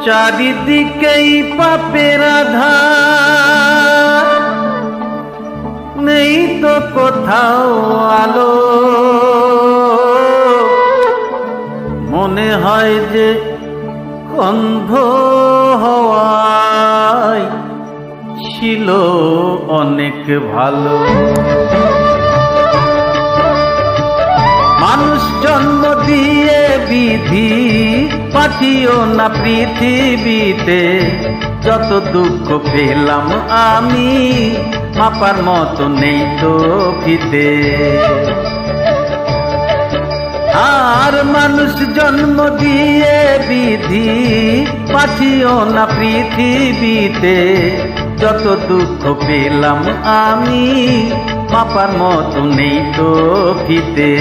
চারিদিকেই পাপের আধার, নেই তো কোথাও আলো। মনে হয় যে অন্ধ হওয়ায় ছিল অনেক ভালো। মানুষ জন্ম দিয়ে বিধি পাঠিও না পৃথিবীতে, যত দুঃখ পেলাম আমি মাপার মতো নেই তো ফিতে। আর মানুষ জন্ম দিয়ে বিধি পাঠিও না পৃথিবীতে, যত দুঃখ পেলাম আমি মাপার মতো নেই তো ফিতে।